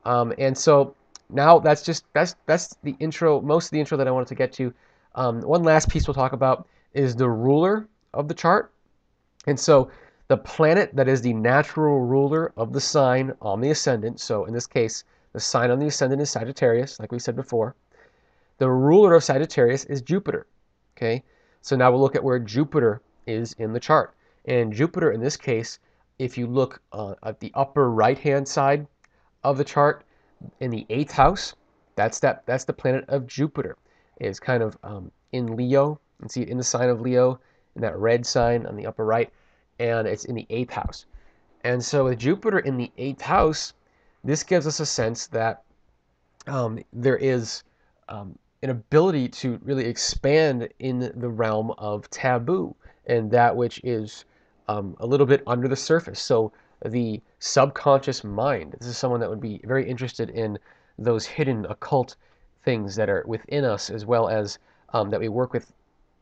And so now that's the intro, most of the intro that I wanted to get to. One last piece we'll talk about is the ruler of the chart. And so the planet that is the natural ruler of the sign on the ascendant, so in this case, the sign on the ascendant is Sagittarius, like we said before. The ruler of Sagittarius is Jupiter. Okay, so now we'll look at where Jupiter is in the chart. And Jupiter, in this case, if you look at the upper right-hand side of the chart in the eighth house, that's the planet of Jupiter. It's kind of in Leo. You can see it in the sign of Leo, in that red sign on the upper right, and it's in the eighth house. And so with Jupiter in the eighth house, this gives us a sense that there is an ability to really expand in the realm of taboo and that which is a little bit under the surface. So the subconscious mind. This is someone that would be very interested in those hidden occult things that are within us, as well as that we work with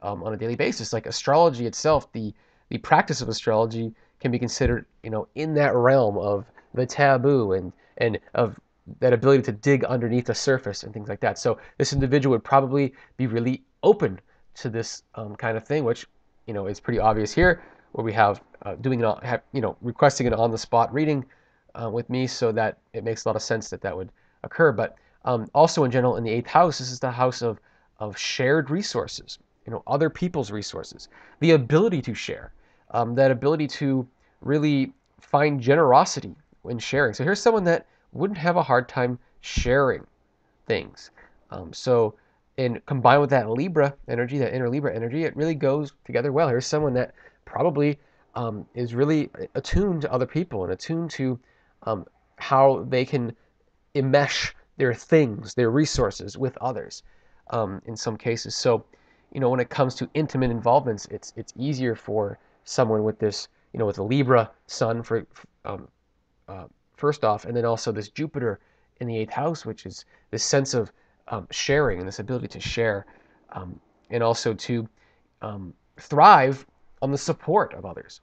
on a daily basis. Like astrology itself, the practice of astrology can be considered, in that realm of the taboo and of that ability to dig underneath the surface and things like that. So this individual would probably be really open to this kind of thing, which is pretty obvious here, where we have requesting an on-the-spot reading with me, so that it makes a lot of sense that that would occur. But also in general, in the eighth house, this is the house of shared resources, other people's resources, the ability to share, that ability to really find generosity when sharing. So here's someone that wouldn't have a hard time sharing things. And combined with that Libra energy, that inner Libra energy, it really goes together well. Here's someone that probably is really attuned to other people and attuned to how they can enmesh their things, their resources with others in some cases. So, when it comes to intimate involvements, it's easier for someone with this, with a Libra sun um, first off, and then also this Jupiter in the eighth house, which is this sense of sharing and this ability to share, and also to thrive on the support of others.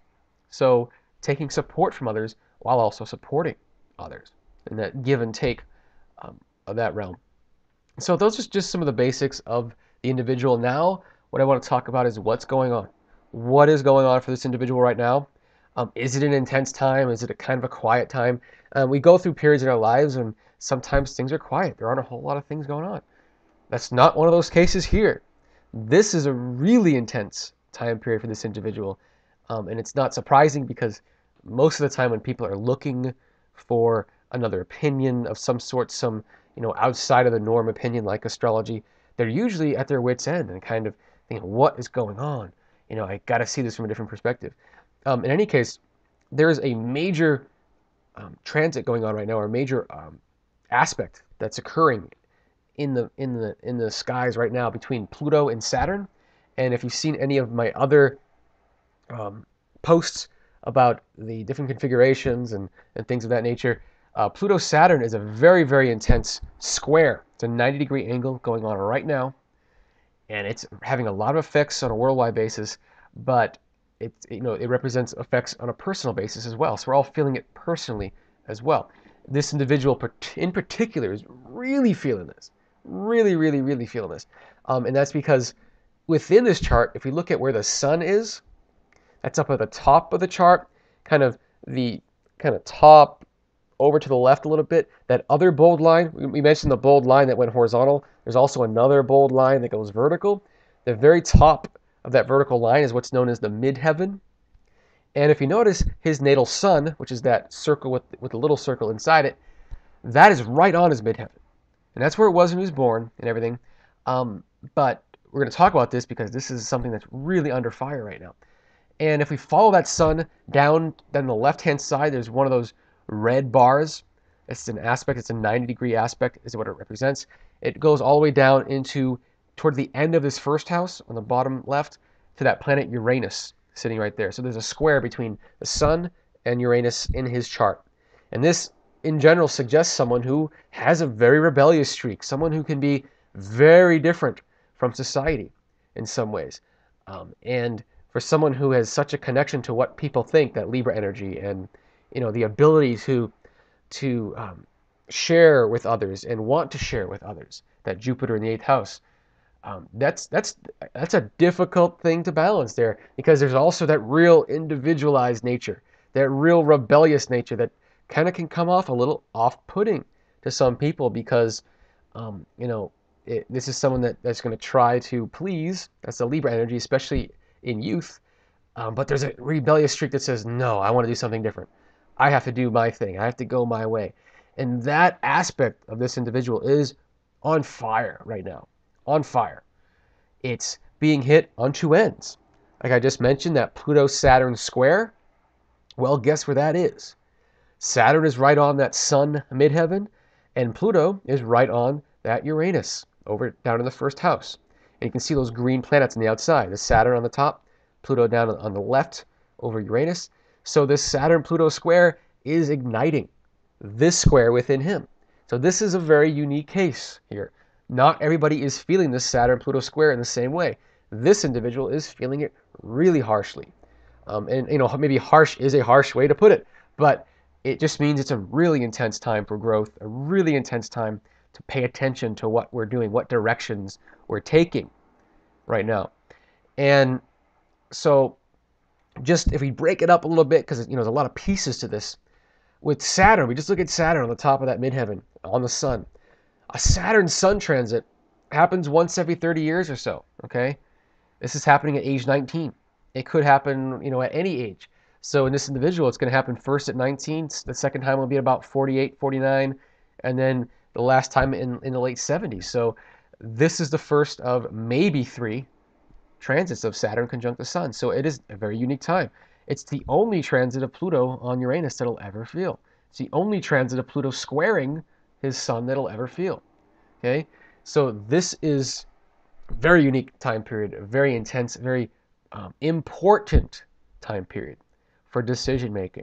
So taking support from others while also supporting others, and that give and take of that realm. So those are just some of the basics of the individual. Now, what I want to talk about is what's going on. What is going on for this individual right now? Is it an intense time? Is it a kind of a quiet time? We go through periods in our lives and sometimes things are quiet. There aren't a whole lot of things going on. That's not one of those cases here. This is a really intense time period for this individual. And it's not surprising because most of the time when people are looking for another opinion of some sort, some outside of the norm opinion like astrology, they're usually at their wits' end and kind of thinking, what is going on? I got to see this from a different perspective. In any case, there is a major transit going on right now, or a major aspect that's occurring in the skies right now between Pluto and Saturn. And if you've seen any of my other posts about the different configurations and things of that nature, Pluto-Saturn is a very, very intense square. It's a 90-degree angle going on right now, and it's having a lot of effects on a worldwide basis, but it represents effects on a personal basis as well. So we're all feeling it personally as well. This individual in particular is really feeling this, really, really, really feeling this, and that's because within this chart, if we look at where the sun is, that's up at the top of the chart, kind of top over to the left a little bit. That other bold line, we mentioned the bold line that went horizontal. There's also another bold line that goes vertical. The very top of that vertical line is what's known as the midheaven. And if you notice, his natal sun, which is that circle with a little circle inside it, that is right on his midheaven. And that's where it was when he was born and everything. But we're going to talk about this because this is something that's really under fire right now. And if we follow that sun down the left-hand side, there's one of those red bars. It's an aspect. It's a 90-degree aspect is what it represents. It goes all the way down toward the end of this first house on the bottom left to that planet Uranus sitting right there. So there's a square between the sun and Uranus in his chart. And this, in general, suggests someone who has a very rebellious streak, someone who can be very different from society in some ways. And for someone who has such a connection to what people think, that Libra energy, and the ability to share with others and want to share with others. That Jupiter in the eighth house. That's a difficult thing to balance there, because there's also that real individualized nature, that real rebellious nature that kind of can come off a little off-putting to some people, because you know, this is someone that's going to try to please. That's the Libra energy, especially in youth. But there's a rebellious streak that says, no, I want to do something different. I have to do my thing. I have to go my way. And that aspect of this individual is on fire right now. On fire. It's being hit on two ends. Like I just mentioned, that Pluto-Saturn square. Well, guess where that is? Saturn is right on that Sun midheaven, and Pluto is right on that Uranus over down in the first house. And you can see those green planets on the outside. The Saturn on the top, Pluto down on the left over Uranus. So this Saturn-Pluto square is igniting this square within him. So this is a very unique case here. Not everybody is feeling this Saturn-Pluto square in the same way. This individual is feeling it really harshly. And maybe harsh is a harsh way to put it, but it just means it's a really intense time for growth, a really intense time to pay attention to what we're doing, what directions we're taking right now. And so just if we break it up a little bit, because there's a lot of pieces to this. With Saturn, we just look at Saturn on the top of that midheaven, on the sun. A Saturn-Sun transit happens once every 30 years or so, okay? This is happening at age 19. It could happen, at any age. So in this individual, it's going to happen first at 19. The second time will be about 48, 49, and then the last time in the late 70s. So this is the first of maybe 3 transits of Saturn conjunct the Sun. So it is a very unique time. It's the only transit of Pluto on Uranus that will ever feel. It's the only transit of Pluto squaring his Sun that will ever feel. Okay? So this is a very unique time period, a very intense, very important time period for decision making.